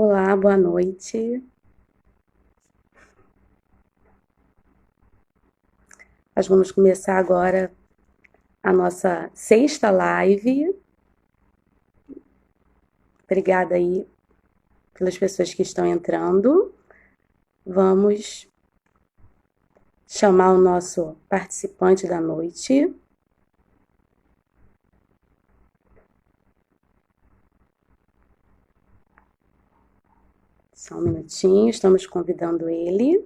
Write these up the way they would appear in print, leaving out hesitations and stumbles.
Olá, boa noite. Nós vamos começar agora a nossa sexta live. Obrigada aí pelas pessoas que estão entrando. Vamos chamar o nosso participante da noite. Só um minutinho, estamos convidando ele.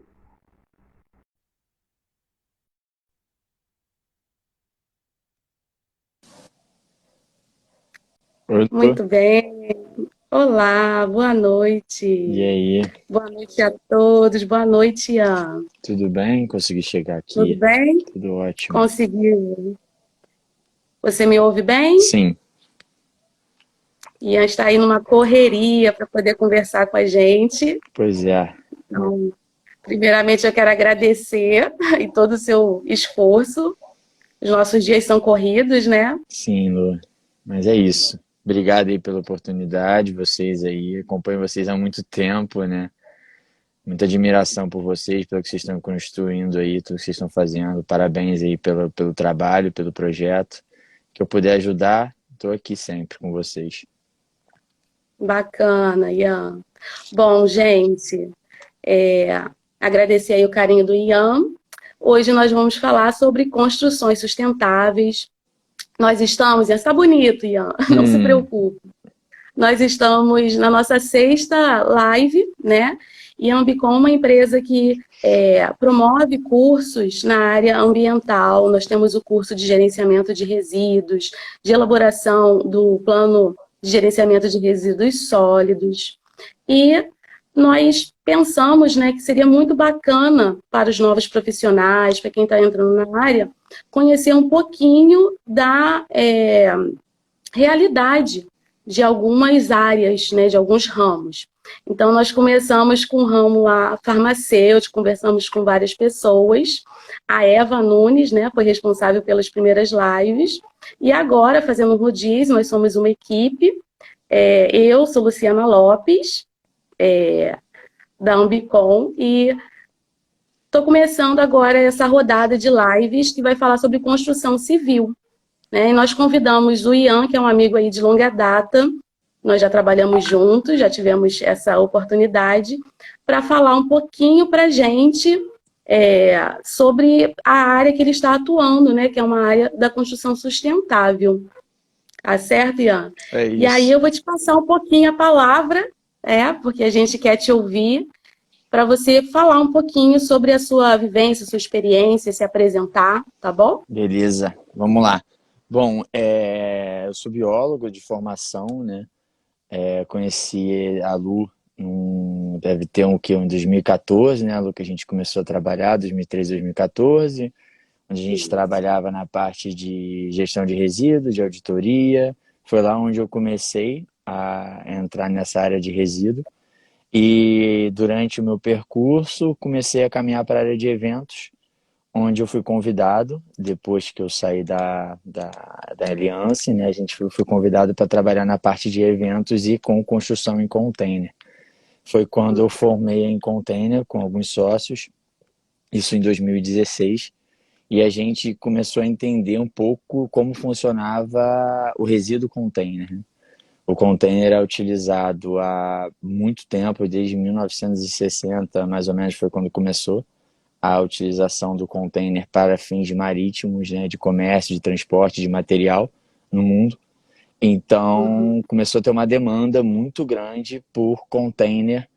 Oi, Lu. Muito bem. Olá, boa E noite. aí, Boa noite a todos. Boa noite, Ian. tudo bem? Consegui chegar Tudo aqui. bem? Tudo ótimo. Conseguiu. Você me ouve bem? Sim, Ian está aí numa correria para poder conversar com a gente. pois é. Então, primeiramente, eu quero agradecer e todo o seu esforço. Os nossos dias são corridos, né? Sim, Lu. Mas é isso. Obrigado aí pela oportunidade, vocês aí. Acompanho vocês há muito tempo, né? Muita admiração por vocês, pelo que vocês estão construindo aí, tudo que vocês estão fazendo. Parabéns aí pelo trabalho, pelo projeto. Que eu puder ajudar, estou aqui sempre com vocês. Bacana, Ian. Bom, gente, agradecer aí o carinho do Ian. Hoje nós vamos falar sobre construções sustentáveis. Nós estamos, Ian, está bonito, Ian, não se Hum, preocupe. Nós estamos na nossa sexta live, né? E a Ambicom é uma empresa que promove cursos na área ambiental. Nós temos o curso de gerenciamento de resíduos, de elaboração do plano de gerenciamento de resíduos sólidos. E nós pensamos, né, que seria muito bacana para os novos profissionais, para quem está entrando na área, conhecer um pouquinho da realidade de algumas áreas, né, de alguns ramos. Então, nós começamos com o ramo lá farmacêutico, conversamos com várias pessoas. A Eva Nunes, né, foi responsável pelas primeiras lives. E agora, fazendo um rodízio, nós somos uma equipe. Eu sou Luciana Lopes, da Ambicom, e estou começando agora essa rodada de lives que vai falar sobre construção civil, né? E nós convidamos o Ian, que é um amigo aí de longa data, nós já trabalhamos juntos, já tivemos essa oportunidade, para falar um pouquinho para a gente sobre a área que ele está atuando, né? Que é uma área da construção sustentável. Tá certo, Ian? é E aí isso. eu vou te passar um pouquinho a palavra, porque a gente quer te ouvir, para você falar um pouquinho sobre a sua vivência, sua experiência, se apresentar, tá bom? Beleza, vamos lá. Bom, eu sou biólogo de formação, né? Conheci a Lu, deve ter um, que, um 2014, né? A Lu que a gente começou a trabalhar, 2013, 2014, onde a gente Isso. trabalhava na parte de gestão de resíduos, de auditoria. Foi lá onde eu comecei a entrar nessa área de resíduo. E durante o meu percurso, comecei a caminhar para a área de eventos, onde eu fui convidado, depois que eu saí da Allianz, né, fui convidado para trabalhar na parte de eventos e com construção em container. Foi quando eu formei em container com alguns sócios, isso em 2016, e a gente começou a entender um pouco como funcionava o resíduo container, né? O container é utilizado há muito tempo, desde 1960, mais ou menos, foi quando começou a utilização do container para fins marítimos, né, de comércio, de transporte de material no mundo. Uhum. Então, começou a ter uma demanda muito grande por container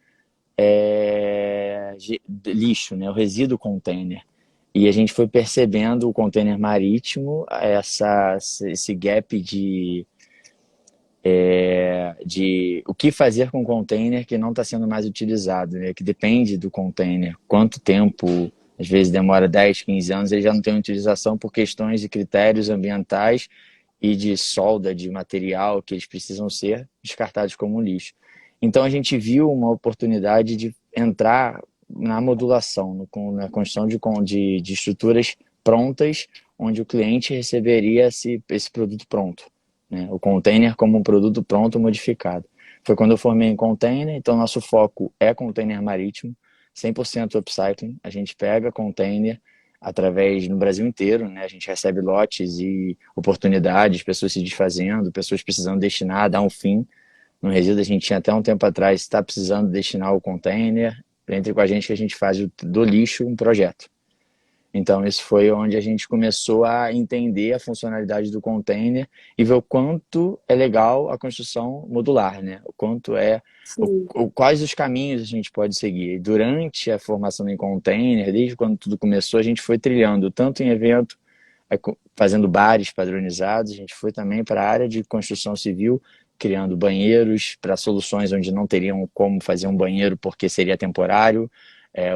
de lixo, né, o resíduo container. E a gente foi percebendo o container marítimo, esse gap de o que fazer com o container que não está sendo mais utilizado, né? Que depende do container, quanto tempo, às vezes demora 10, 15 anos, ele já não tem utilização por questões de critérios ambientais e de solda de material que eles precisam ser descartados como lixo. Então a gente viu uma oportunidade de entrar na modulação, na construção de estruturas prontas, onde o cliente receberia esse produto pronto, né? O container como um produto pronto modificado. foi quando eu formei em container, então nosso foco é container marítimo, 100% upcycling. A gente pega container através no Brasil inteiro, né? A gente recebe lotes e oportunidades, pessoas se desfazendo, pessoas precisando destinar, dar um fim no resíduo. A gente tinha até um tempo atrás, está precisando destinar o container, entre com a gente que a gente faz do lixo um projeto. Então, isso foi onde a gente começou a entender a funcionalidade do container e ver o quanto é legal a construção modular, né? O quanto é, Sim. quais os caminhos a gente pode seguir. E durante a formação em container, desde quando tudo começou, a gente foi trilhando tanto em evento, fazendo bares padronizados, a gente foi também para a área de construção civil, criando banheiros para soluções onde não teriam como fazer um banheiro porque seria temporário,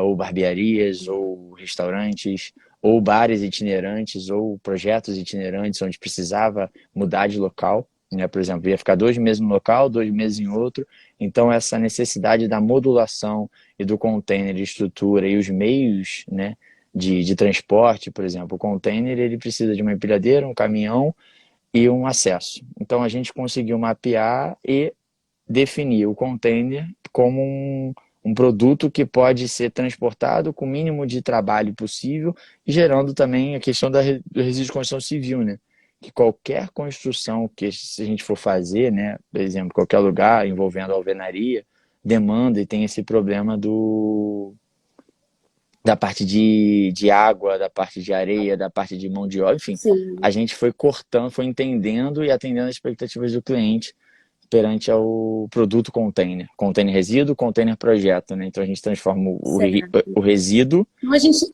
ou barbearias, ou restaurantes, ou bares itinerantes, ou projetos itinerantes onde precisava mudar de local, né? Por exemplo, ia ficar 2 meses no local, 2 meses em outro. Então, essa necessidade da modulação e do container de estrutura e os meios, né, de transporte, por exemplo, o container ele precisa de uma empilhadeira, um caminhão e um acesso. Então, a gente conseguiu mapear e definir o container como um produto que pode ser transportado com o mínimo de trabalho possível, gerando também a questão do resíduo de construção civil, né? Que qualquer construção que se a gente for fazer, né, por exemplo, qualquer lugar envolvendo alvenaria, demanda e tem esse problema da parte de água, da parte de areia, da parte de mão de obra, enfim, a Sim. gente foi cortando, foi entendendo e atendendo as expectativas do cliente perante ao produto container. Container resíduo, container projeto, né? Então a gente transforma o Certo. resíduo. Então,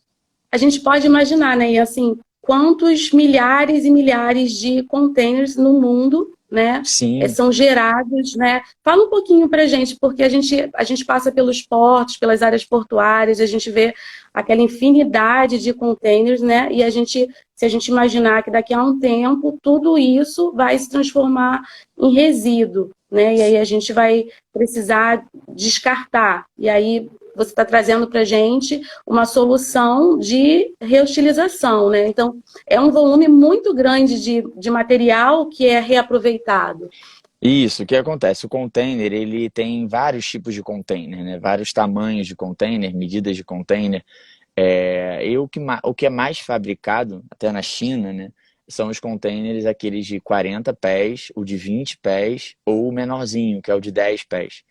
a gente pode imaginar, né? E assim, quantos milhares e milhares de containers no mundo, né, Sim, são gerados, né? Fala um pouquinho para gente, porque a gente passa pelos portos, pelas áreas portuárias, a gente vê aquela infinidade de containers, né? E se a gente imaginar que daqui a um tempo tudo isso vai se transformar em resíduo, né? E aí a gente vai precisar descartar. E aí você está trazendo para a gente uma solução de reutilização, né? Então, é um volume muito grande de material que é reaproveitado. isso. O que acontece? O container, ele tem vários tipos de container, né? Vários tamanhos de container, medidas de container. O que é mais fabricado, até na China, né? São os containers, aqueles de 40 pés, o de 20 pés, ou o menorzinho, que é o de 10 pés.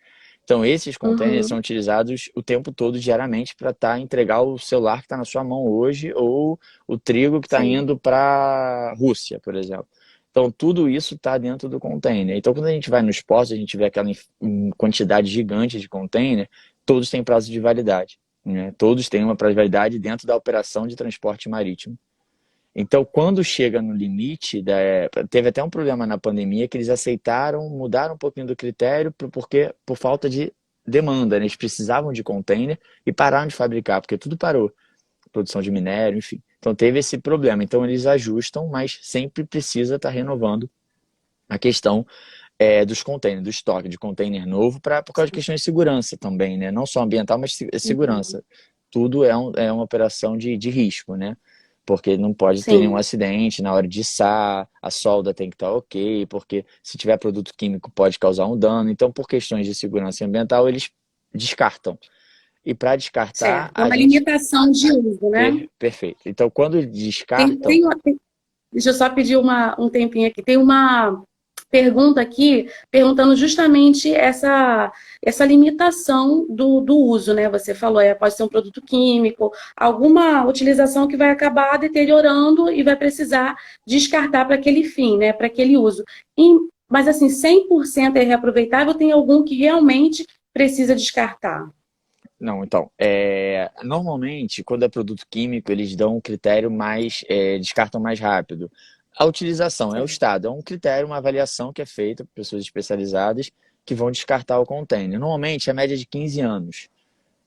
Então, esses containers são Uhum, utilizados o tempo todo, diariamente, para entregar o celular que está na sua mão hoje, ou o trigo que está sim, indo para a Rússia, por exemplo. Então, tudo isso está dentro do container. Então, quando a gente vai nos portos, a gente vê aquela quantidade gigante de container, todos têm prazo de validade, né? Todos têm uma prazo de validade dentro da operação de transporte marítimo. Então, quando chega no limite, teve até um problema na pandemia que eles aceitaram, mudaram um pouquinho do critério, porque por falta de demanda, né? Eles precisavam de container e pararam de fabricar, porque tudo parou, produção de minério, enfim. Então teve esse problema. Então eles ajustam, mas sempre precisa estar renovando a questão dos containers, do estoque de container novo, por causa de sim, questões de segurança também, né? Não só ambiental, mas entendi. segurança. Tudo é uma operação de risco, né? Porque não pode ter nenhum Sim, acidente na hora de içar, a solda tem que estar ok, porque se tiver produto químico pode causar um dano. Então, por questões de segurança ambiental, eles descartam. E para descartar, certo. É a uma gente. limitação de uso, né? Perfeito. Então, quando Tem, descartam. tem, deixa eu só pedir um tempinho aqui. Tem uma pergunta aqui perguntando justamente essa limitação do uso, né? Você falou, pode ser um produto químico, alguma utilização que vai acabar deteriorando e vai precisar descartar para aquele fim, né? Para aquele uso. Mas assim, 100% é reaproveitável, tem algum que realmente precisa descartar? Não, então, normalmente, quando é produto químico, eles dão um critério mais, descartam mais rápido. A utilização é o Certo. estado, é um critério, uma avaliação que é feita por pessoas especializadas que vão descartar o container. Normalmente, a média é de 15 anos.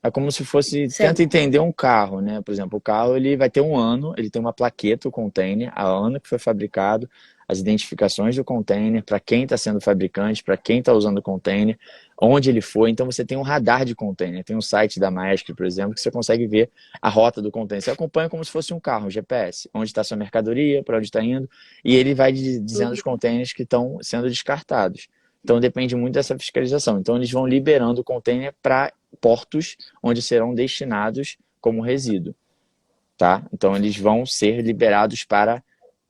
É como se fosse, tenta Certo. entender um carro, né? Por exemplo, o carro ele vai ter um ano, ele tem uma plaqueta, o container, a ano que foi fabricado, as identificações do container, para quem está sendo fabricante, para quem está usando o container, onde ele foi. Então você tem um radar de container, tem um site da Maersk, por exemplo, que você consegue ver a rota do container. Você acompanha como se fosse um carro, um GPS, onde está sua mercadoria, para onde está indo, e ele vai dizendo os Uhum. containers que estão sendo descartados. Então depende muito dessa fiscalização. Então eles vão liberando o container para portos onde serão destinados como resíduo, tá? Então eles vão ser liberados para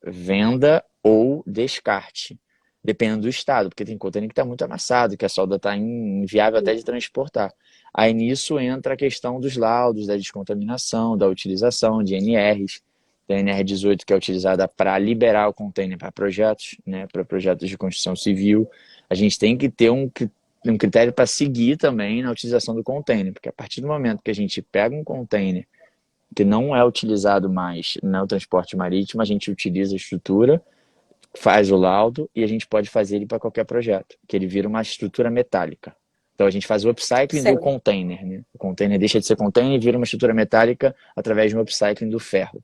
venda ou descarte, dependendo do estado, porque tem container que está muito amassado, que a solda está inviável até de transportar. Aí nisso entra a questão dos laudos, da descontaminação, da utilização de NRs, da NR18 que é utilizada para liberar o container para projetos, né, para projetos de construção civil. A gente tem que ter um critério para seguir também na utilização do container, porque a partir do momento que a gente pega um container que não é utilizado mais no transporte marítimo, a gente utiliza a estrutura, faz o laudo e a gente pode fazer ele para qualquer projeto, que ele vira uma estrutura metálica. Então a gente faz o upcycling do Certo. container, né? O container deixa de ser container e vira uma estrutura metálica através de um upcycling do ferro.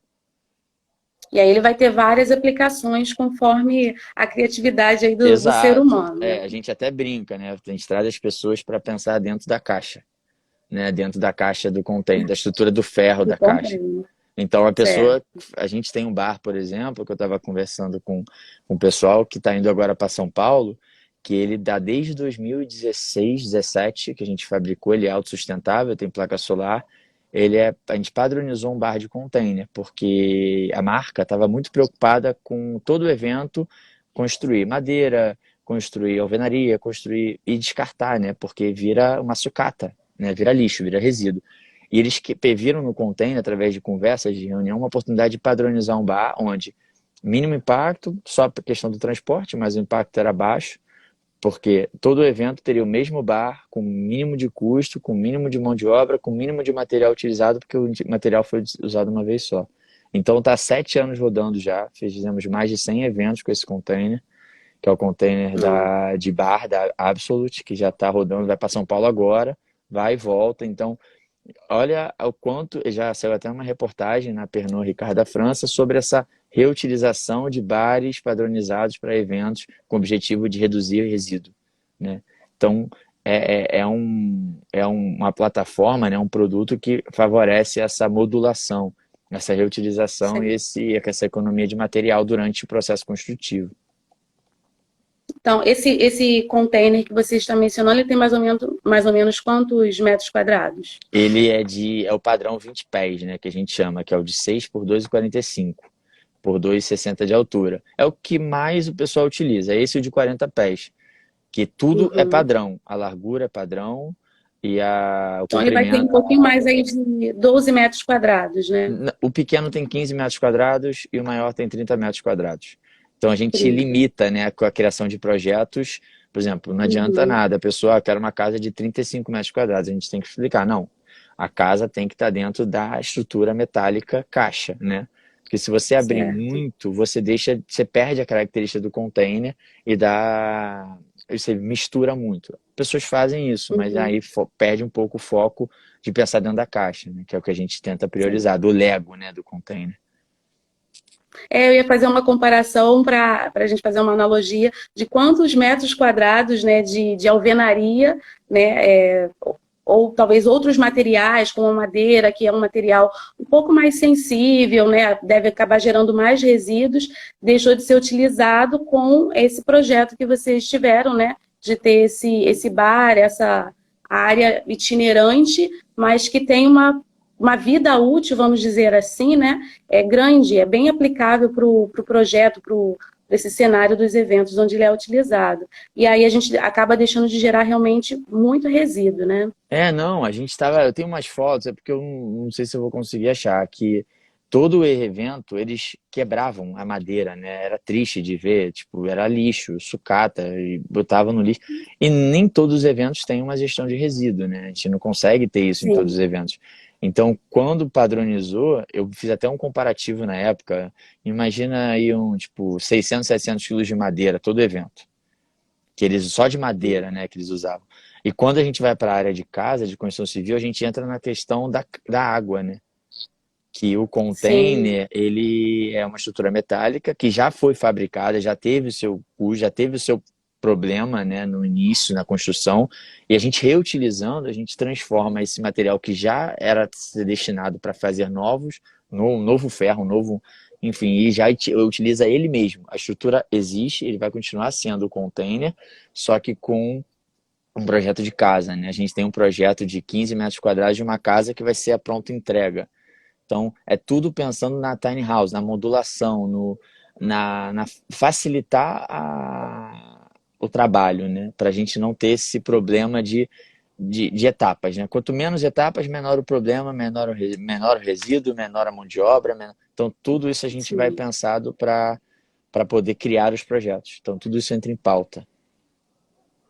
E aí ele vai ter várias aplicações conforme a criatividade aí do ser Exato. humano, né? A gente até brinca, né? A gente traz as pessoas para pensar dentro da caixa, né? Dentro da caixa do container, da estrutura do ferro Do da caixa. container. Então a pessoa, Certo. a gente tem um bar, por exemplo, que eu estava conversando com o pessoal que está indo agora para São Paulo, que ele dá desde 2016, 17, que a gente fabricou, ele é autossustentável, tem placa solar. A gente padronizou um bar de container, porque a marca estava muito preocupada com todo o evento, construir madeira, construir alvenaria, construir e descartar, né? Porque vira uma sucata, né? Vira lixo, vira resíduo. E eles viram no container, através de conversas, de reunião, uma oportunidade de padronizar um bar onde mínimo impacto, só a questão do transporte, mas o impacto era baixo, porque todo o evento teria o mesmo bar, com mínimo de custo, com mínimo de mão de obra, com mínimo de material utilizado, porque o material foi usado uma vez só. Então está há 7 anos rodando já, fizemos mais de 100 eventos com esse container, que é o container de bar, da Absolute, que já está rodando, vai para São Paulo agora, vai e volta. Então olha o quanto, já saiu até uma reportagem na Pernod Ricard da França sobre essa reutilização de bares padronizados para eventos com o objetivo de reduzir resíduo, né? Então, uma plataforma, né, um produto que favorece essa modulação, essa reutilização e Certo. essa economia de material durante o processo construtivo. Então, esse container que você está mencionando, ele tem mais ou menos quantos metros quadrados? Ele é o padrão 20 pés, né, que a gente chama, que é o de 6 por 2,45 por 2,60 de altura. É o que mais o pessoal utiliza, é esse o de 40 pés, que tudo é Uhum. padrão, a largura é padrão e o Então, ele vai ter um comprimento. pouquinho mais aí de 12 metros quadrados, né? O pequeno tem 15 metros quadrados e o maior tem 30 metros quadrados. Então a gente 30. limita, né, com a criação de projetos. Por exemplo, não adianta Uhum. nada, a pessoa quer uma casa de 35 metros quadrados, a gente tem que explicar, não, a casa tem que estar dentro da estrutura metálica caixa, né? Porque se você abrir Certo. muito, você perde a característica do container você mistura muito. Pessoas fazem isso, mas Uhum. aí perde um pouco o foco de pensar dentro da caixa, né? Que é o que a gente tenta Certo. priorizar, do Lego, né, do container. Eu ia fazer uma comparação para a gente fazer uma analogia de quantos metros quadrados, né, de alvenaria, né, ou talvez outros materiais, como a madeira, que é um material um pouco mais sensível, né, deve acabar gerando mais resíduos, deixou de ser utilizado com esse projeto que vocês tiveram, né, de ter esse bar, essa área itinerante, mas que tem uma vida útil, vamos dizer assim, né, é grande, é bem aplicável para o projeto, para esse cenário dos eventos onde ele é utilizado. E aí a gente acaba deixando de gerar realmente muito resíduo, né? Não, a gente estava. Eu tenho umas fotos, é porque eu não sei se eu vou conseguir achar, que todo o evento eles quebravam a madeira, né? Era triste de ver, tipo, era lixo, sucata, e botavam no lixo. E nem todos os eventos têm uma gestão de resíduo, né? A gente não consegue ter isso em todos os Sim. eventos. Então, quando padronizou, eu fiz até um comparativo na época. Imagina aí tipo, 600, 700 quilos de madeira, todo evento. Que eles, só de madeira, né, que eles usavam. E quando a gente vai para a área de casa, de construção civil, a gente entra na questão da água, né? Que o Sim. container, ele é uma estrutura metálica que já foi fabricada, já teve o seu custo, já teve o seu problema, né, no início, na construção, e a gente reutilizando, a gente transforma esse material que já era destinado para fazer um novo ferro, um novo enfim, e já utiliza ele mesmo. A estrutura existe, ele vai continuar sendo o container, só que com um projeto de casa, né? A gente tem um projeto de 15 metros quadrados de uma casa que vai ser a pronta entrega. Então, é tudo pensando na tiny house, na modulação, na facilitar o trabalho, né? Para a gente não ter esse problema de etapas, né? Quanto menos etapas, menor o problema, menor o resíduo, menor a mão de obra. Então, tudo isso a gente vai Sim. pensado para poder criar os projetos. Então, tudo isso entra em pauta.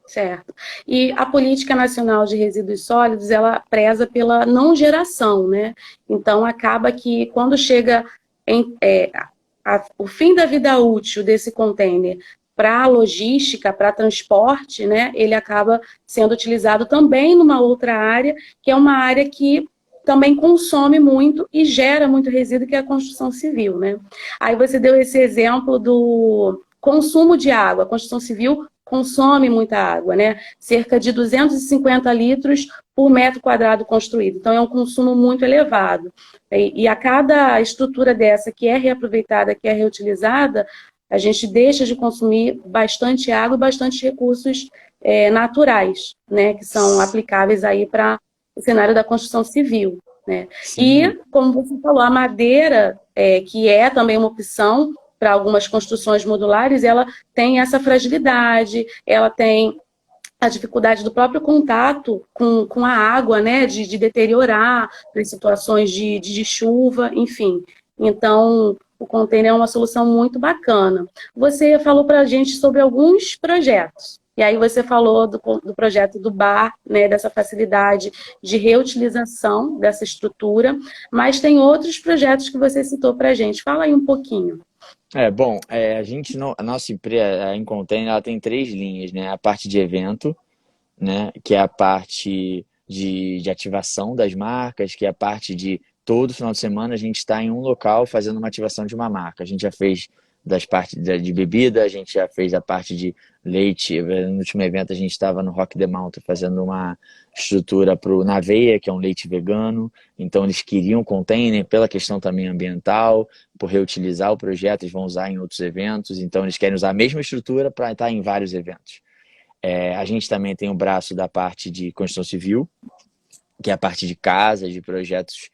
Certo. E a Política Nacional de Resíduos Sólidos, ela preza pela não geração, né? Então, acaba que quando chega o fim da vida útil desse container para a logística, para transporte, né? Ele acaba sendo utilizado também numa outra área, que é uma área que também consome muito e gera muito resíduo, que é a construção civil, né? Aí você deu esse exemplo do consumo de água. A construção civil consome muita água, né? Cerca de 250 litros por metro quadrado construído. Então, é um consumo muito elevado. E a cada estrutura dessa que é reaproveitada, que é reutilizada, a gente deixa de consumir bastante água e bastante recursos naturais, né? Que são aplicáveis aí para o cenário da construção civil, né? Sim, E, como você falou, a madeira, que é também uma opção para algumas construções modulares, ela tem essa fragilidade, ela tem a dificuldade do próprio contato com a água, né, de deteriorar em situações de chuva, enfim. Então, o container é uma solução muito bacana. Você falou para a gente sobre alguns projetos. E aí você falou do projeto do bar, né, dessa facilidade de reutilização dessa estrutura, mas tem outros projetos que você citou para a gente. Fala aí um pouquinho. bom, a gente não, a nossa empresa, a Incontainer, ela tem três linhas, né? A parte de evento, né? Que é a parte de ativação das marcas, que é a parte de todo final de semana a gente está em um local fazendo uma ativação de uma marca. A gente já fez das partes de bebida, a gente já fez a parte de leite. No último evento a gente estava no Rock the Mountain fazendo uma estrutura para o Naveia, que é um leite vegano. Então eles queriam container pela questão também ambiental, por reutilizar o projeto, eles vão usar em outros eventos. Então eles querem usar a mesma estrutura para estar em vários eventos. A gente também tem o braço da parte de construção civil, que é a parte de casa, de projetos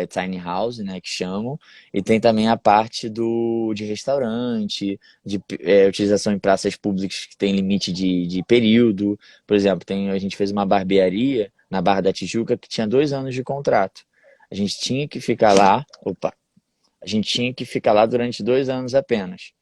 tiny house, né, que chamam, e tem também a parte de restaurante, de utilização em praças públicas que tem limite de período. Por exemplo, a gente fez uma barbearia na Barra da Tijuca que tinha 2 anos de contrato. A gente tinha que ficar lá, a gente tinha que ficar lá durante 2 anos apenas.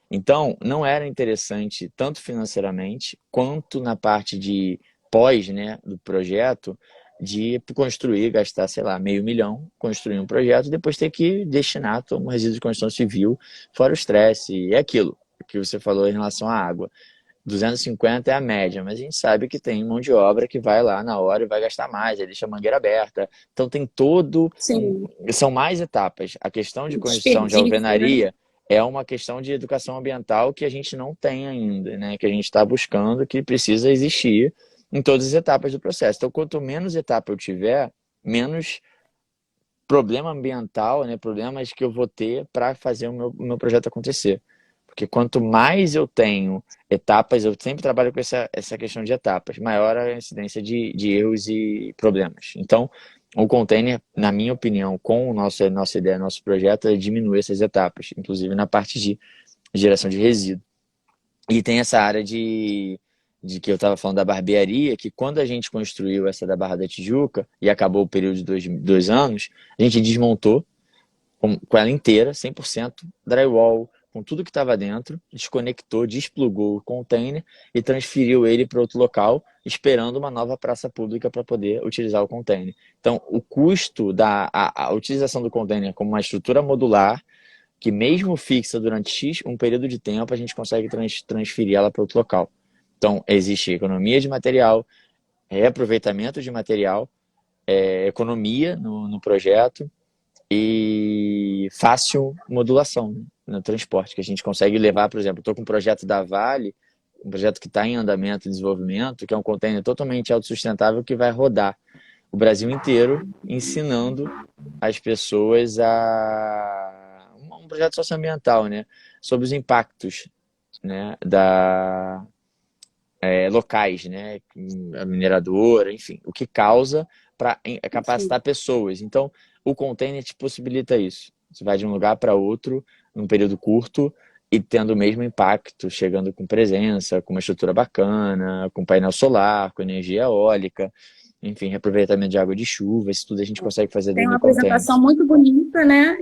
Então, não era interessante, tanto financeiramente, quanto na parte de pós, né, do projeto, de construir, gastar, sei lá, meio milhão, construir um projeto e depois ter que destinar como resíduo de construção civil, fora o estresse. E é aquilo que você falou em relação à água. 250 é a média, mas a gente sabe que tem mão de obra que vai lá na hora e vai gastar mais, aí deixa a mangueira aberta. Então tem Sim, são mais etapas. A questão de construção de desperdício, né? alvenaria é uma questão de educação ambiental que a gente não tem ainda, né? Que a gente está buscando, que precisa existir em todas as etapas do processo. Então, quanto menos etapa eu tiver, menos problema ambiental, né? Problemas que eu vou ter para fazer o meu projeto acontecer. Porque quanto mais eu tenho etapas, eu sempre trabalho com essa questão de etapas, maior a incidência de erros e problemas. Então, o container, na minha opinião, com nossa ideia, nosso projeto, é diminuir essas etapas, inclusive na parte de geração de resíduo. E tem essa área de que eu estava falando da barbearia, que quando a gente construiu essa da Barra da Tijuca e acabou o período de 2 anos, a gente desmontou com ela inteira, 100%, drywall, com tudo que estava dentro, desconectou, desplugou o container e transferiu ele para outro local, esperando uma nova praça pública para poder utilizar o container. Então, o custo a utilização do container como uma estrutura modular, que mesmo fixa durante um período de tempo, a gente consegue transferir ela para outro local. Então, existe economia de material, reaproveitamento de material, economia no projeto, e fácil modulação, né, no transporte, que a gente consegue levar, por exemplo, estou com um projeto da Vale, um projeto que está em andamento e desenvolvimento, que é um container totalmente autossustentável que vai rodar o Brasil inteiro, ensinando as pessoas projeto socioambiental, né? Sobre os impactos, né? Locais, né? A mineradora, enfim, o que causa para Sim. capacitar pessoas. Então, o container te possibilita isso. Você vai de um lugar para outro num período curto e tendo o mesmo impacto, chegando com presença, com uma estrutura bacana, com painel solar, com energia eólica, enfim, reaproveitamento de água de chuva, isso tudo a gente consegue fazer Tem dentro uma do container. apresentação muito bonita, né?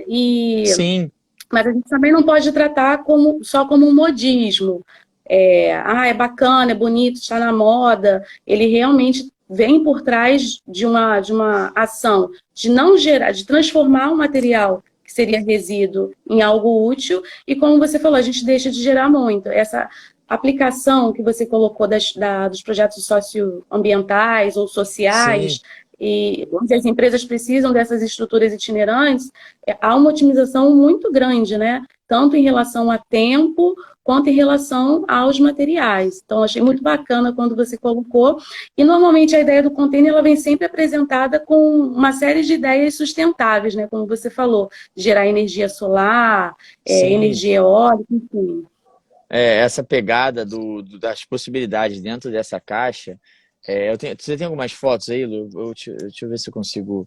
Sim, Mas a gente também não pode tratar só como um modismo. É bacana, é bonito, está na moda. Ele realmente vem por trás de uma ação de não gerar, de transformar um material que seria resíduo em algo útil. E como você falou, a gente deixa de gerar muito. Essa aplicação que você colocou dos projetos socioambientais ou sim, sociais, e onde as empresas precisam dessas estruturas itinerantes, há uma otimização muito grande, né? Tanto em relação a tempo, quanto em relação aos materiais. Então, achei muito bacana quando você colocou. E, normalmente, a ideia do container ela vem sempre apresentada com uma série de ideias sustentáveis, né? Como você falou, gerar energia solar, sim. energia eólica, enfim. Essa pegada das possibilidades dentro dessa caixa. Você tem algumas fotos aí, Lu? Deixa eu ver se eu consigo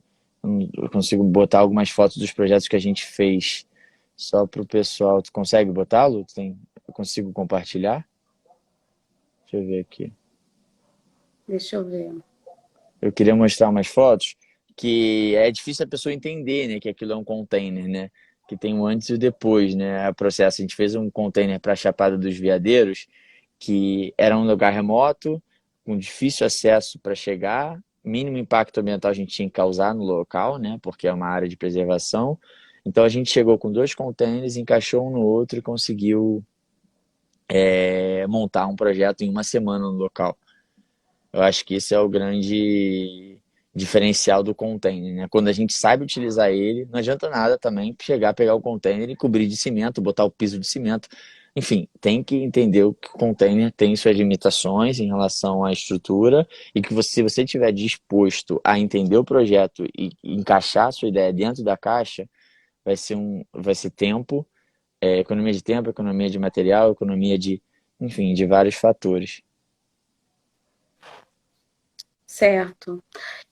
botar algumas fotos dos projetos que a gente fez só para o pessoal. Tu consegue botar, Lu? Eu consigo compartilhar? Deixa eu ver aqui. Deixa eu ver. Eu queria mostrar umas fotos que é difícil a pessoa entender, né, que aquilo é um container, né? Que tem um antes e o depois, né? O processo. A gente fez um container para a Chapada dos Veadeiros, que era um lugar remoto, com difícil acesso para chegar, mínimo impacto ambiental a gente tinha que causar no local, né? Porque é uma área de preservação. Então a gente chegou com dois containers, encaixou um no outro e conseguiu montar um projeto em uma semana no local. Eu acho que esse é o grande diferencial do container, né? Quando a gente sabe utilizar ele, não adianta nada também chegar, pegar o container e cobrir de cimento, botar o piso de cimento. Enfim, tem que entender que o container tem suas limitações em relação à estrutura e que se você estiver disposto a entender o projeto e encaixar a sua ideia dentro da caixa, vai ser tempo, economia de tempo, economia de material, economia enfim, de vários fatores. Certo.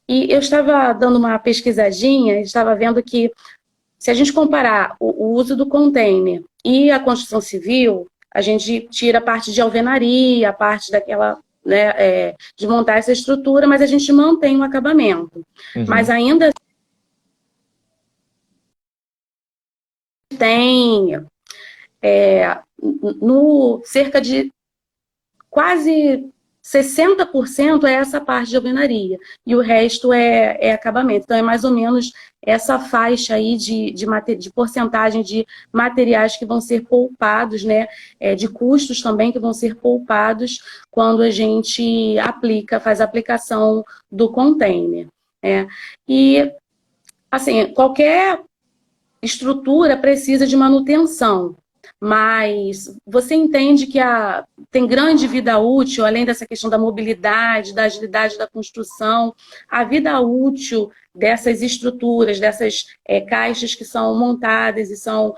E eu estava dando uma pesquisadinha, estava vendo que se a gente comparar o uso do container e a construção civil, a gente tira a parte de alvenaria, a parte daquela, né, de montar essa estrutura, mas a gente mantém o acabamento. Mas Uhum. ainda tem no cerca de quase 60% é essa parte de alvenaria e o resto é acabamento. Então, é mais ou menos essa faixa aí de porcentagem de materiais que vão ser poupados, né? De custos também que vão ser poupados quando a gente faz a aplicação do container. Né? E, assim, qualquer estrutura precisa de manutenção, mas você entende que tem grande vida útil, além dessa questão da mobilidade, da agilidade da construção, a vida útil dessas estruturas, dessas caixas que são montadas e são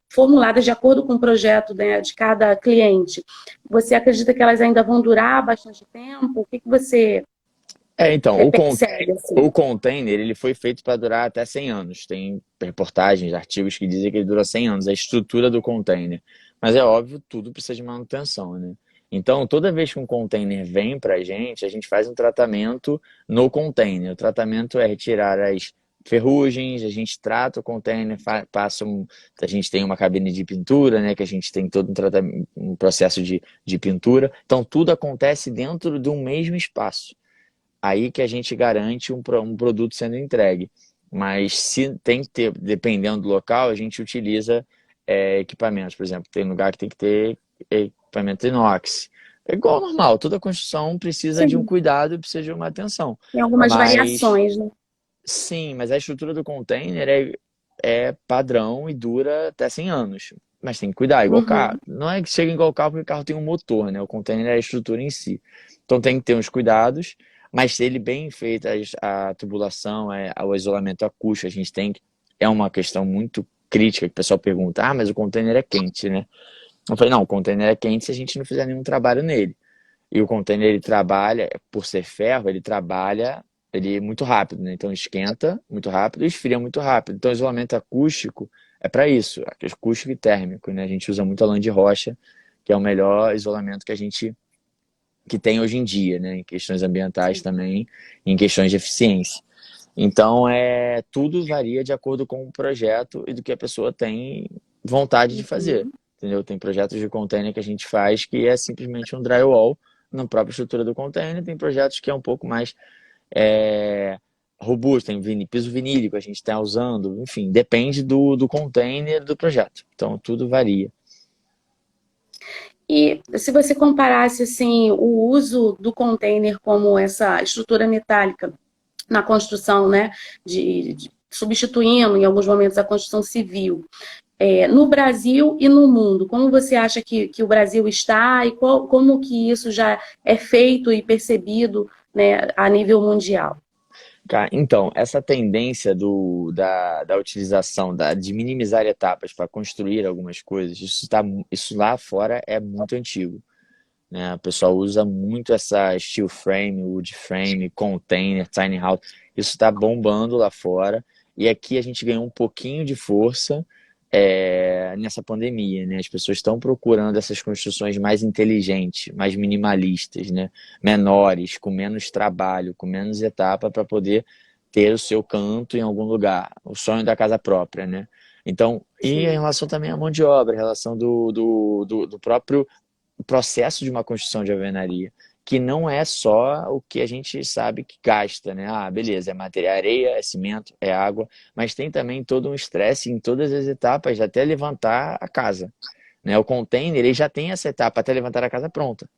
formuladas de acordo com o projeto, né, de cada cliente. Você acredita que elas ainda vão durar bastante tempo? O que você Então, percebe o assim? container ele foi feito para durar até 100 anos. Tem reportagens, artigos que dizem que ele dura 100 anos, a estrutura do container. Mas é óbvio, tudo precisa de manutenção, né? Então, toda vez que um container vem para a gente faz um tratamento no container. O tratamento é retirar as ferrugens, a gente trata o container, a gente tem uma cabine de pintura, né? Que a gente tem todo um processo de pintura. Então, tudo acontece dentro de um mesmo espaço. Aí que a gente garante um produto sendo entregue. Mas se tem que ter, dependendo do local, a gente utiliza equipamentos. Por exemplo, tem lugar que tem que ter equipamento inox. É igual ao normal, toda construção precisa de um Sim, cuidado e precisa de uma atenção. tem algumas Mas variações, né? sim, mas a estrutura do container é padrão e dura até 100 anos. Mas tem que cuidar, igual carro. Uhum. Não é que chega igual carro porque o carro tem um motor, né? O container é a estrutura em si. Então tem que ter uns cuidados, mas ele bem feito, a tubulação, o isolamento acústico, a gente tem que. É uma questão muito crítica que o pessoal pergunta, mas o container é quente, né? Eu falei, não, o container é quente se a gente não fizer nenhum trabalho nele. E o container, ele trabalha, por ser ferro, ele trabalha ele é muito rápido, né? Então esquenta muito rápido e esfria muito rápido. Então isolamento acústico é para isso, acústico e térmico, né? A gente usa muito a lã de rocha, que é o melhor isolamento que tem hoje em dia, né? Em questões ambientais Sim. também, em questões de eficiência. Então, tudo varia de acordo com o projeto e do que a pessoa tem vontade de fazer, Uhum. entendeu? Tem projetos de container que a gente faz que é simplesmente um drywall na própria estrutura do container, tem projetos que é um pouco mais é, robusto, tem piso vinílico, a gente está usando, enfim, depende do container do projeto. Então, tudo varia. E se você comparasse assim o uso do container como essa estrutura metálica na construção, né, substituindo em alguns momentos a construção civil, no Brasil e no mundo, como você acha que o Brasil está e como que isso já é feito e percebido, né, a nível mundial? Então, essa tendência da utilização, de minimizar etapas para construir algumas coisas, isso lá fora é muito antigo, né? O pessoal usa muito essa steel frame, wood frame, container, tiny house. Isso está bombando lá fora. E aqui a gente ganhou um pouquinho de força nessa pandemia, né? As pessoas estão procurando essas construções mais inteligentes, mais minimalistas, né? Menores, com menos trabalho, com menos etapa para poder ter o seu canto em algum lugar. O sonho da casa própria, né? Então, e em Sim, relação também à mão de obra, em relação do próprio processo de uma construção de alvenaria, que não é só o que a gente sabe que gasta, né? Beleza, é material, é areia, é cimento, é água, mas tem também todo um estresse em todas as etapas até levantar a casa, né? O container, ele já tem essa etapa até levantar a casa pronta,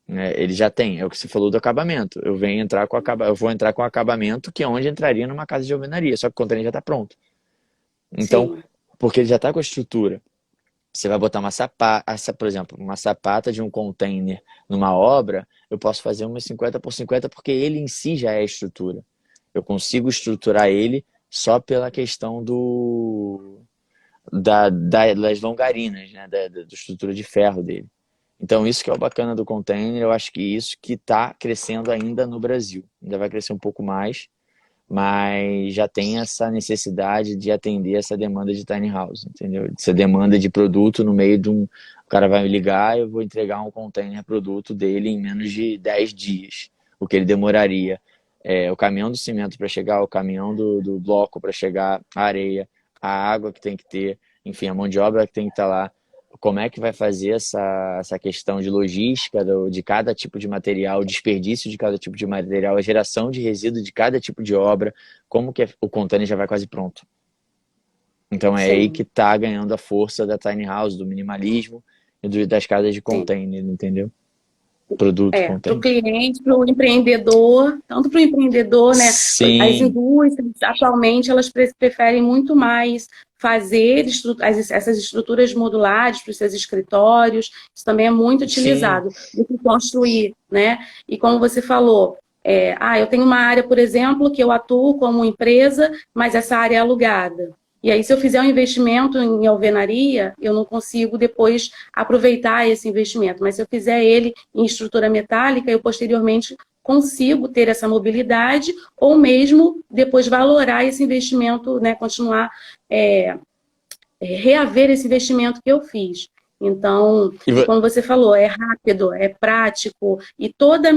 né? Ele já tem, é o que você falou do acabamento. Eu vou entrar com acabamento que é onde entraria numa casa de alvenaria, só que o container já está pronto. Então, sim, porque ele já está com a estrutura. Você vai botar uma sapata, por exemplo, uma sapata de um container numa obra, eu posso fazer uma 50 por 50 porque ele em si já é estrutura. Eu consigo estruturar ele só pela questão das longarinas, né? Da estrutura de ferro dele. Então, isso que é o bacana do container, eu acho que isso que está crescendo ainda no Brasil. Ainda vai crescer um pouco mais, mas já tem essa necessidade de atender essa demanda de tiny house, entendeu? Essa demanda de produto no meio de um... O cara vai me ligar, eu vou entregar um container produto dele em menos de 10 dias, o que ele demoraria. O caminhão do cimento para chegar, o caminhão do bloco para chegar, a areia, a água que tem que ter, enfim, a mão de obra que tem que estar lá. Como é que vai fazer essa questão de logística de cada tipo de material, o desperdício de cada tipo de material, a geração de resíduo de cada tipo de obra, como que o container já vai quase pronto. Então é aí que sim. está ganhando a força da tiny house, do minimalismo e das casas de Sim. container, entendeu? Produto Para o container. cliente, para o empreendedor, tanto para o empreendedor, né? As Sim, indústrias, atualmente, elas preferem muito mais fazer essas estruturas modulares para os seus escritórios, isso também é muito sim. utilizado, do que construir, né? E como você falou, eu tenho uma área, por exemplo, que eu atuo como empresa, mas essa área é alugada. E aí, se eu fizer um investimento em alvenaria, eu não consigo depois aproveitar esse investimento. Mas se eu fizer ele em estrutura metálica, eu posteriormente consigo ter essa mobilidade ou mesmo depois valorar esse investimento, né, continuar, reaver esse investimento que eu fiz. Então, E e como você falou, é rápido, é prático e toda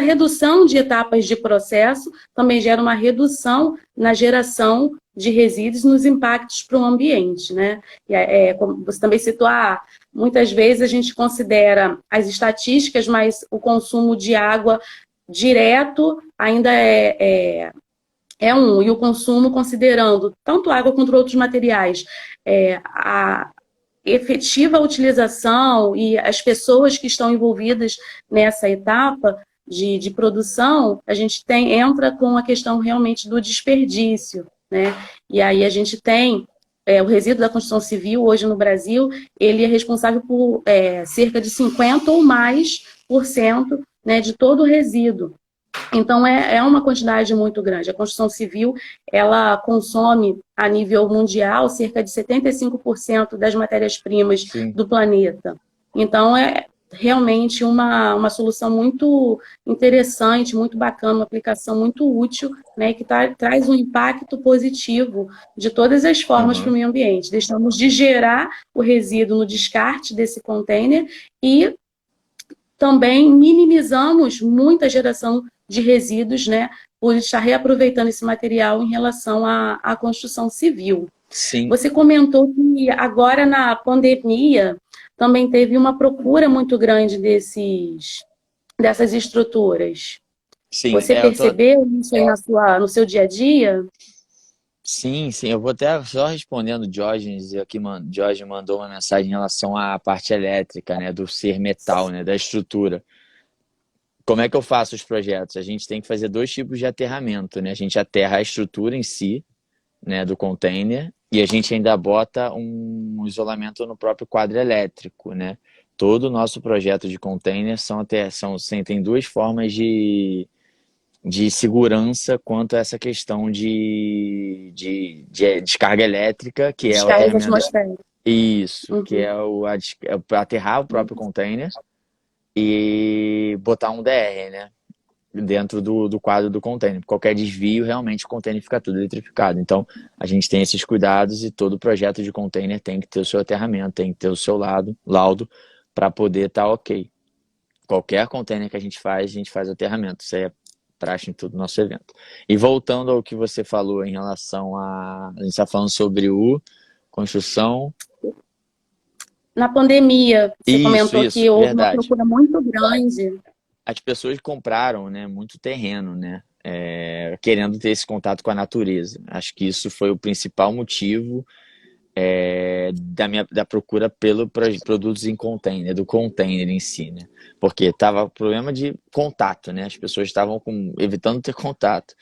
redução de etapas de processo também gera uma redução na geração de resíduos nos impactos para o ambiente, né? Como você também citou, muitas vezes a gente considera as estatísticas, mas o consumo de água direto ainda e o consumo considerando tanto água quanto outros materiais, a efetiva utilização e as pessoas que estão envolvidas nessa etapa de produção, a gente entra com a questão realmente do desperdício, né? E aí a gente tem o resíduo da construção civil hoje no Brasil, ele é responsável por cerca de 50 ou mais por cento, né, de todo o resíduo. Então, é uma quantidade muito grande. A construção civil, ela consome, a nível mundial, cerca de 75% das matérias-primas Sim. do planeta. Então, é realmente uma solução muito interessante, muito bacana, uma aplicação muito útil, né, que traz um impacto positivo de todas as formas para o Aham. meio ambiente. Deixamos de gerar o resíduo no descarte desse container e também minimizamos muita geração de resíduos, né, por estar reaproveitando esse material em relação à construção civil. Sim, Você comentou que agora na pandemia também teve uma procura muito grande dessas estruturas. sim. Você percebeu isso aí no seu dia a dia? Sim, sim, eu vou até só respondendo o Diógenes, aqui, Diógenes mandou uma mensagem em relação à parte elétrica, né, do ser metal, né, da estrutura. Como é que eu faço os projetos? A gente tem que fazer dois tipos de aterramento, né? A gente aterra a estrutura em si, né, do container, e a gente ainda bota um isolamento no próprio quadro elétrico, né? Todo o nosso projeto de container tem duas formas de segurança quanto a essa questão de descarga elétrica, que é o Descargas aterramento. atmosféricas. Isso, que Uhum. é aterrar o próprio container e botar um DR, né? Dentro do quadro do container. Qualquer desvio, realmente o container fica tudo eletrificado. Então, a gente tem esses cuidados e todo projeto de container tem que ter o seu aterramento, tem que ter o seu laudo para poder estar ok. Qualquer container que a gente faz aterramento. Isso aí é praxe em todo o nosso evento. E voltando ao que você falou em relação a gente está falando sobre o construção. Na pandemia, você comentou Isso, que houve uma verdade. procura muito grande. As pessoas compraram, né, muito terreno, né, querendo ter esse contato com a natureza. Acho que isso foi o principal motivo da procura pelo produtos em container, do container em si, né? Porque tava problema de contato, né? As pessoas estavam evitando ter contato.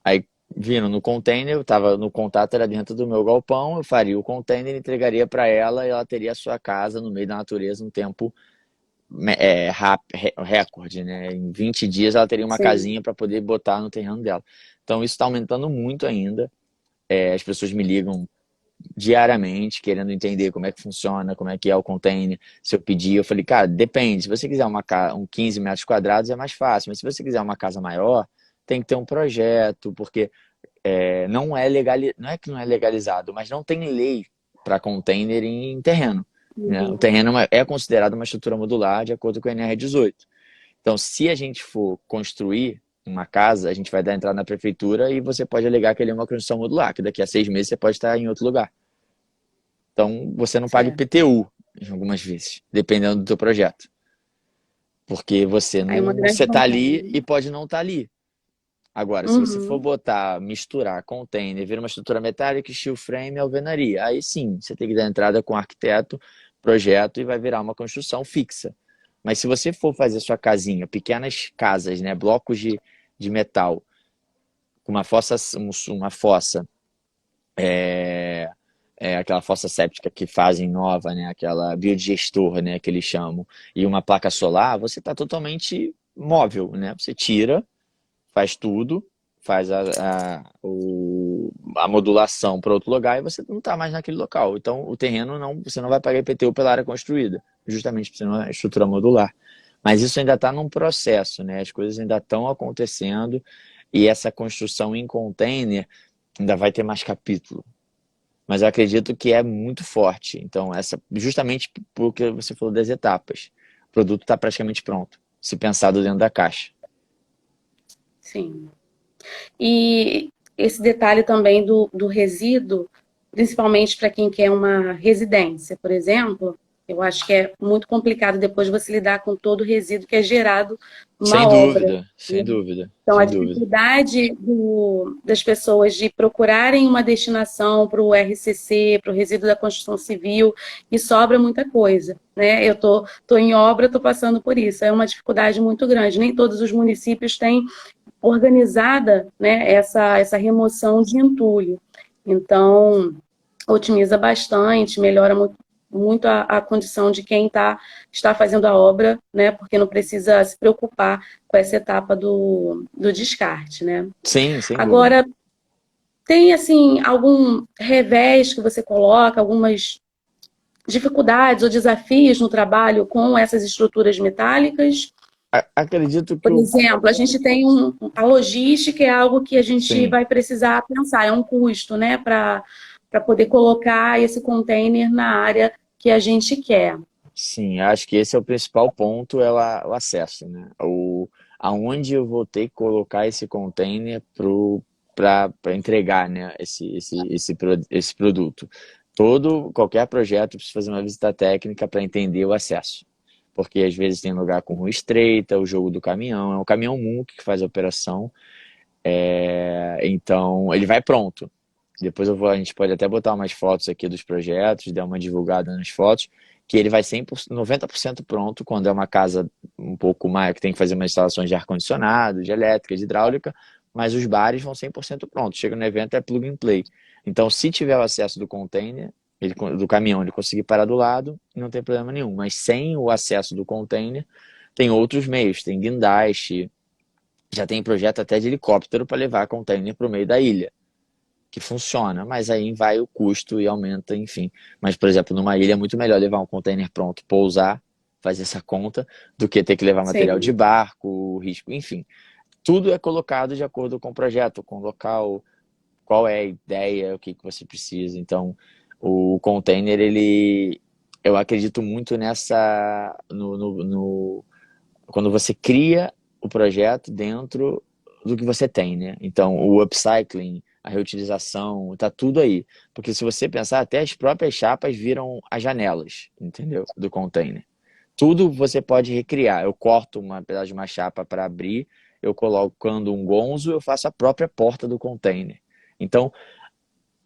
Aí viram no container, eu tava no contato, era dentro do meu galpão, eu faria o container, entregaria para ela e ela teria a sua casa no meio da natureza um tempo recorde, né? Em 20 dias ela teria uma Sim. casinha para poder botar no terreno dela. Então isso está aumentando muito ainda. As pessoas me ligam diariamente querendo entender como é que funciona, como é que é o container. Se eu pedir, eu falei, cara, depende. Se você quiser um 15 metros quadrados é mais fácil, mas se você quiser uma casa maior, tem que ter um projeto, porque não é que não é legalizado, mas não tem lei para container em terreno. Né? O Uhum. terreno é considerado uma estrutura modular de acordo com o NR18. Então, se a gente for construir uma casa, a gente vai dar entrada na prefeitura e você pode alegar que ele é uma construção modular, que daqui a 6 meses você pode estar em outro lugar. Então, você não paga Certo. IPTU algumas vezes, dependendo do teu projeto. Porque Aí uma grande você está ali vantagem. e pode não estar ali. Agora, se você for Uhum. misturar container, vir uma estrutura metálica, steel frame e alvenaria, aí sim, você tem que dar entrada com arquiteto, projeto e vai virar uma construção fixa. Mas se você for fazer sua casinha, pequenas casas, né, blocos de metal, com uma fossa, aquela fossa séptica que fazem nova, né, aquela biodigestor, né, que eles chamam, e uma placa solar, você está totalmente móvel, né? Você tira, faz tudo, faz a modulação para outro lugar e você não está mais naquele local. Então, o terreno você não vai pagar IPTU pela área construída, justamente por ser uma estrutura modular. Mas isso ainda está num processo, né? As coisas ainda estão acontecendo e essa construção em container ainda vai ter mais capítulo. Mas eu acredito que é muito forte. Então, justamente porque você falou das etapas. O produto está praticamente pronto, se pensado dentro da caixa. Sim. E esse detalhe também do resíduo, principalmente para quem quer uma residência, por exemplo, eu acho que é muito complicado depois você lidar com todo o resíduo que é gerado Sem numa obra. dúvida, Né? sem dúvida, Então, a sem dúvida. dificuldade das pessoas de procurarem uma destinação para o RCC, para o resíduo da construção civil, e sobra muita coisa. Né? Eu tô em obra, estou passando por isso. É uma dificuldade muito grande. Nem todos os municípios têm organizada, né, essa remoção de entulho. Então, otimiza bastante, melhora muito muito a condição de quem está fazendo a obra, né? Porque não precisa se preocupar com essa etapa do descarte, né? Sim, sem dúvida. Agora, tem, assim, algum revés que você coloca, algumas dificuldades ou desafios no trabalho com essas estruturas metálicas? Acredito que Por o... exemplo, a gente tem a logística é algo que a gente Sim, vai precisar pensar, é um custo, né, para poder colocar esse container na área que a gente quer. sim, acho que esse é o principal ponto, é o acesso, né? Aonde eu vou ter que colocar esse container para entregar, né, esse produto. Qualquer projeto precisa fazer uma visita técnica para entender o acesso. Porque às vezes tem lugar com rua estreita, o jogo do caminhão, é o caminhão MUC que faz a operação. Então, ele vai pronto. Depois a gente pode até botar umas fotos aqui dos projetos, dar uma divulgada nas fotos, que ele vai 100%, 90% pronto quando é uma casa um pouco mais, que tem que fazer umas instalações de ar-condicionado, de elétrica, de hidráulica, mas os bares vão 100% prontos. Chega no evento, é plug and play. Então, se tiver o acesso do container, do caminhão, ele conseguir parar do lado, não tem problema nenhum. Mas sem o acesso do container, tem outros meios, tem guindaste, já tem projeto até de helicóptero para levar container para o meio da ilha, que funciona, mas aí vai o custo e aumenta, enfim. Mas, por exemplo, numa ilha é muito melhor levar um container pronto, pousar, fazer essa conta, do que ter que levar material de Sim, barco, risco, enfim. Tudo é colocado de acordo com o projeto, com o local, qual é a ideia, o que que você precisa. Então, o container, eu acredito muito quando você cria o projeto dentro do que você tem, né? Então, o upcycling, a reutilização, tá tudo aí. Porque se você pensar, até as próprias chapas viram as janelas, entendeu? Do container. Tudo você pode recriar. Eu corto um pedaço de uma chapa para abrir, eu colocando um gonzo, eu faço a própria porta do container. Então,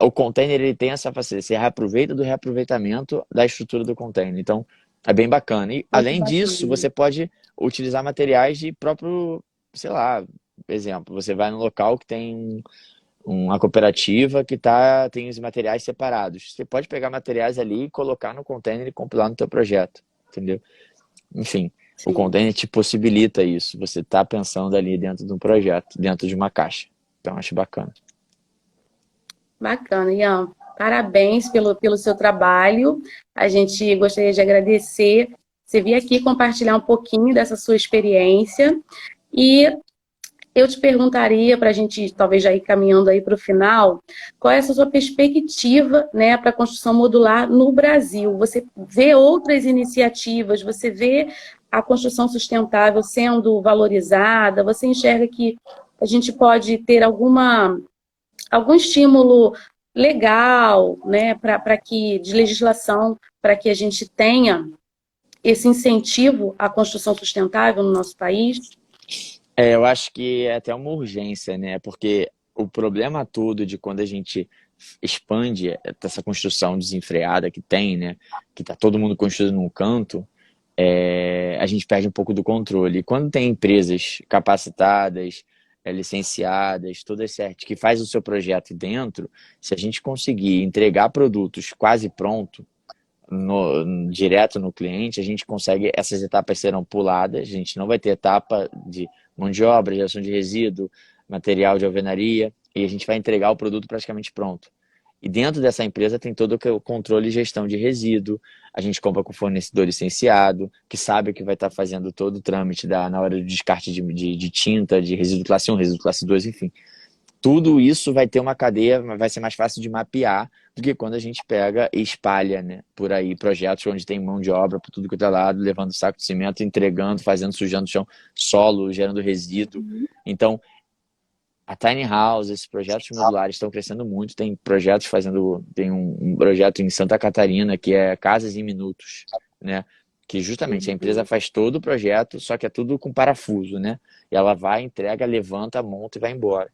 o container ele tem essa facilidade, você reaproveita do reaproveitamento da estrutura do container. Então, é bem bacana. E, muito além disso, bacana. você pode utilizar materiais de próprio, sei lá, exemplo, você vai no local que tem uma cooperativa que tem os materiais separados. Você pode pegar materiais ali e colocar no container e compilar no teu projeto, entendeu? Enfim, o Sim, container te possibilita isso. Você está pensando ali dentro de um projeto, dentro de uma caixa. Então, acho bacana. bacana, Ian. Parabéns pelo seu trabalho. A gente gostaria de agradecer você vir aqui compartilhar um pouquinho dessa sua experiência. E eu te perguntaria, para a gente talvez já ir caminhando aí para o final, qual é a sua perspectiva, né, para a construção modular no Brasil? Você vê outras iniciativas, você vê a construção sustentável sendo valorizada, você enxerga que a gente pode ter algum estímulo legal, né, de legislação, para que a gente tenha esse incentivo à construção sustentável no nosso país? Eu acho que é até uma urgência, né? Porque o problema todo de quando a gente expande essa construção desenfreada que tem, né? Que tá todo mundo construindo num canto, a gente perde um pouco do controle. E quando tem empresas capacitadas, licenciadas, todas certas, que faz o seu projeto dentro, se a gente conseguir entregar produtos quase pronto, direto no cliente, a gente consegue, essas etapas serão puladas, a gente não vai ter etapa de mão de obra, geração de resíduo, material de alvenaria, e a gente vai entregar o produto praticamente pronto. E dentro dessa empresa tem todo o controle e gestão de resíduo, a gente compra com fornecedor licenciado, que sabe que vai estar fazendo todo o trâmite na hora do descarte de tinta, de resíduo classe 1, resíduo classe 2, enfim. Tudo isso vai ter uma cadeia, vai ser mais fácil de mapear do que quando a gente pega e espalha, né, por aí projetos onde tem mão de obra por tudo que é lado, levando saco de cimento, entregando, fazendo, sujando o chão, solo, gerando resíduo. Então, a Tiny House, esses projetos modulares estão crescendo muito. Tem projetos tem um projeto em Santa Catarina que é Casas em Minutos, né? Que justamente a empresa faz todo o projeto, só que é tudo com parafuso, né? E ela vai, entrega, levanta, monta e vai embora.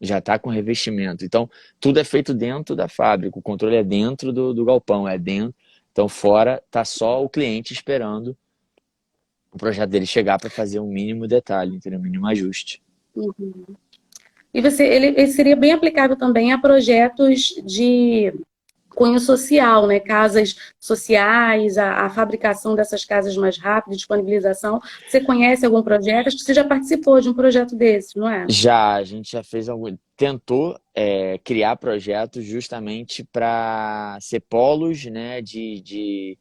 Já está com revestimento. Então, tudo é feito dentro da fábrica. O controle é dentro do galpão, é dentro. Então, fora tá só o cliente esperando o projeto dele chegar para fazer um mínimo detalhe, entendeu? Um mínimo ajuste. E ele seria bem aplicável também a projetos de cunho social, né? Casas sociais, a fabricação dessas casas mais rápidas, disponibilização. Você conhece algum projeto? Acho que você já participou de um projeto desse, não é? Já, a gente já fez algum, tentou criar projetos justamente para ser polos, né, de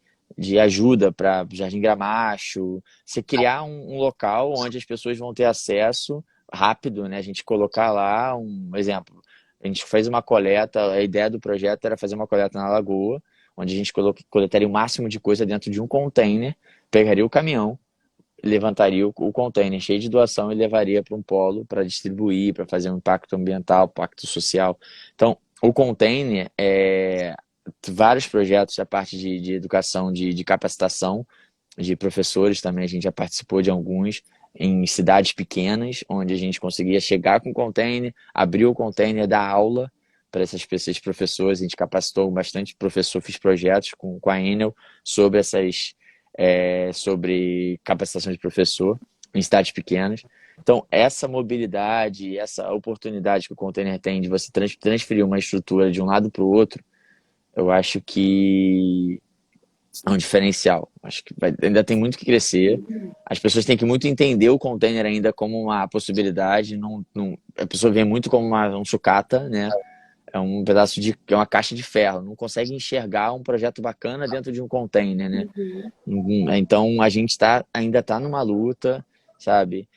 ajuda para Jardim Gramacho, você criar um local onde as pessoas vão ter acesso rápido, né, a gente colocar lá um exemplo, a gente fez uma coleta, a ideia do projeto era fazer uma coleta na Lagoa, onde a gente coletaria o máximo de coisa dentro de um container, pegaria o caminhão, levantaria o container cheio de doação e levaria para um polo para distribuir, para fazer um impacto ambiental, impacto social. Então, o container vários projetos da parte de educação, de capacitação de professores também, a gente já participou de alguns em cidades pequenas, onde a gente conseguia chegar com o container, abrir o container, dar aula para esses professores, a gente capacitou bastante professor, fiz projetos com a Enel sobre sobre capacitação de professor em cidades pequenas. Então, essa mobilidade, essa oportunidade que o container tem de você transferir uma estrutura de um lado para o outro, eu acho que é um diferencial. Acho que ainda tem muito que crescer. As pessoas têm que muito entender o container ainda como uma possibilidade. A pessoa vê muito como um sucata, né? É um pedaço é uma caixa de ferro. Não consegue enxergar um projeto bacana dentro de um container, né? Então a gente ainda está numa luta, sabe?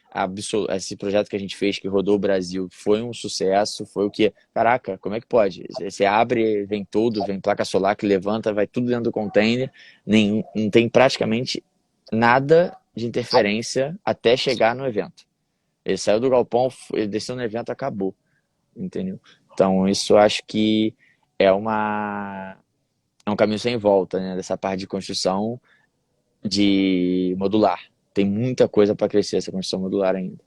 Esse projeto que a gente fez, que rodou o Brasil, foi um sucesso, foi o que, caraca, como é que pode? Você abre, vem tudo, vem placa solar que levanta, vai tudo dentro do container, não tem praticamente nada de interferência até chegar no evento. Ele saiu do galpão, ele desceu no evento, acabou, entendeu? Então isso eu acho que é é um caminho sem volta, né? Dessa parte de construção de modular. Tem muita coisa para crescer essa construção modular ainda.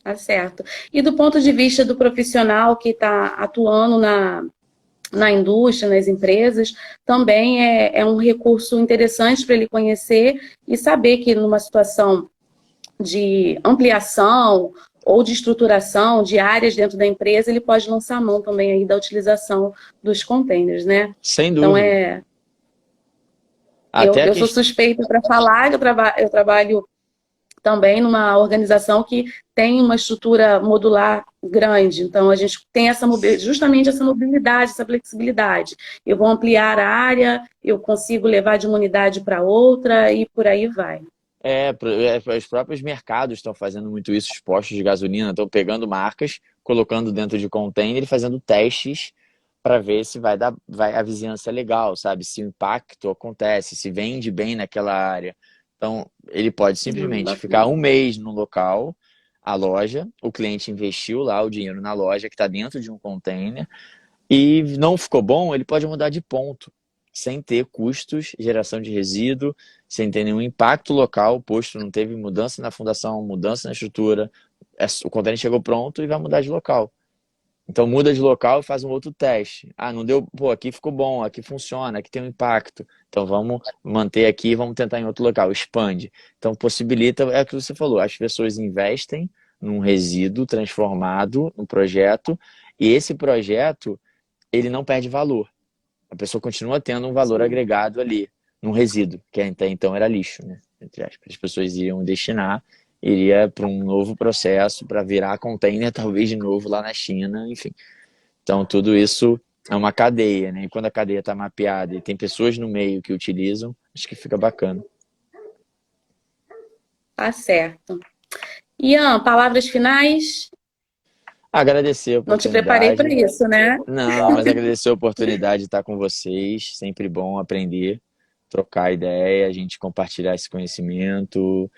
Tá certo. E do ponto de vista do profissional que está atuando na indústria, nas empresas, também é um recurso interessante para ele conhecer e saber que numa situação de ampliação ou de estruturação de áreas dentro da empresa, ele pode lançar a mão também aí da utilização dos containers, né? Sem Então, dúvida. Até a eu sou suspeita para falar, eu trabalho também numa organização que tem uma estrutura modular grande. Então, a gente tem justamente essa mobilidade, essa flexibilidade. Eu vou ampliar a área, eu consigo levar de uma unidade para outra e por aí vai. Os próprios mercados estão fazendo muito isso, os postos de gasolina estão pegando marcas, colocando dentro de container e fazendo testes para ver se a vizinhança é legal, sabe? Se o impacto acontece, se vende bem naquela área. Então, ele pode simplesmente ficar um mês no local, a loja, o cliente investiu lá o dinheiro na loja que está dentro de um container e não ficou bom, ele pode mudar de ponto, sem ter custos, geração de resíduo, sem ter nenhum impacto local, o posto não teve mudança na fundação, mudança na estrutura, o container chegou pronto e vai mudar de local. Então muda de local e faz um outro teste. Ah, não deu, pô, aqui ficou bom, aqui funciona, aqui tem um impacto. Então vamos manter aqui e vamos tentar em outro local, expande. Então possibilita, é o que você falou, as pessoas investem num resíduo transformado no projeto e esse projeto, ele não perde valor. A pessoa continua tendo um valor agregado ali, num resíduo, que até então era lixo, né? Entre aspas. As pessoas iriam destinar, iria para um novo processo, para virar container, talvez de novo lá na China, enfim. Então, tudo isso é uma cadeia, né? E quando a cadeia está mapeada e tem pessoas no meio que utilizam, acho que fica bacana. Tá certo. Ian, palavras finais? Agradecer a Não te preparei para oportunidade. isso, né? Não, mas agradecer a oportunidade de estar com vocês. Sempre bom aprender, trocar ideia, a gente compartilhar esse conhecimento,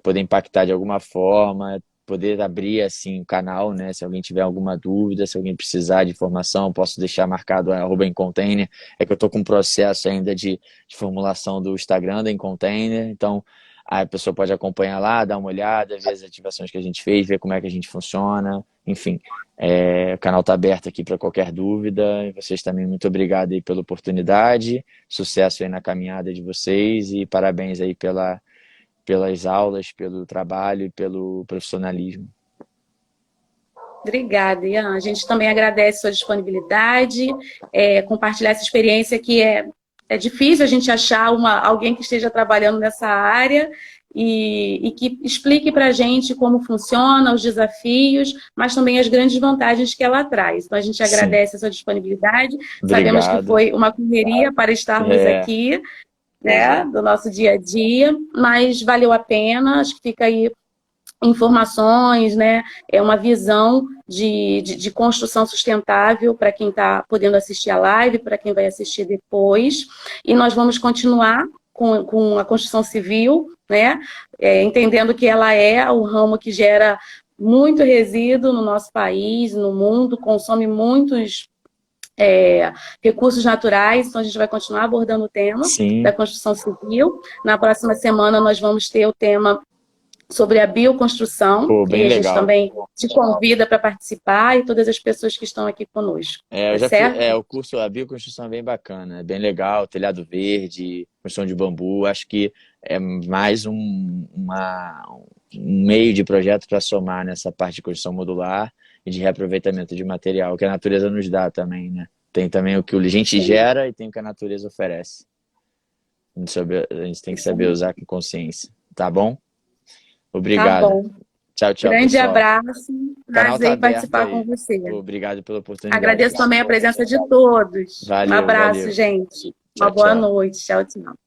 poder impactar de alguma forma, poder abrir assim o canal, né? Se alguém tiver alguma dúvida, se alguém precisar de informação, posso deixar marcado @Incontainer. É que eu estou com um processo ainda de formulação do Instagram da Incontainer, então a pessoa pode acompanhar lá, dar uma olhada, ver as ativações que a gente fez, ver como é que a gente funciona, enfim. O canal está aberto aqui para qualquer dúvida. E vocês também, muito obrigado aí pela oportunidade. Sucesso aí na caminhada de vocês e parabéns aí pelas aulas, pelo trabalho e pelo profissionalismo. Obrigada, Ian. A gente também agradece a sua disponibilidade, compartilhar essa experiência que é difícil a gente achar alguém que esteja trabalhando nessa área e que explique para a gente como funciona, os desafios, mas também as grandes vantagens que ela traz. Então, a gente Sim, agradece a sua disponibilidade. Sabemos que obrigado. foi uma correria para estarmos É, aqui, pois né, é. do nosso dia a dia, mas valeu a pena. Acho que fica aí informações, né? É uma visão de construção sustentável para quem está podendo assistir a live, para quem vai assistir depois. E nós vamos continuar com a construção civil, né? Entendendo que ela é o ramo que gera muito resíduo no nosso país, no mundo, consome muitos recursos naturais, então a gente vai continuar abordando o tema da Sim, construção civil. Na próxima semana nós vamos ter o tema sobre a bioconstrução, pô, que aí bem a gente legal. também te convida para participar e todas as pessoas que estão aqui conosco, Eu tá já fiz, certo? o curso, a bioconstrução é bem bacana, é bem legal, telhado verde, construção de bambu, acho que é mais um meio de projeto para somar nessa parte de construção modular e de reaproveitamento de material, que a natureza nos dá também, né? Tem também o que a gente Sim, gera e tem o que a natureza oferece. A gente tem que isso saber aí. usar com consciência, tá bom? Tá Obrigado. bom. Tchau, tchau, Grande pessoal. abraço, O canal tá prazer em aberto participar com aí. você. Pô, obrigado pela oportunidade, Agradeço também a pessoal. presença de todos. Um Valeu, abraço, valeu. gente. Uma Tchau, boa tchau. noite. Tchau, tchau.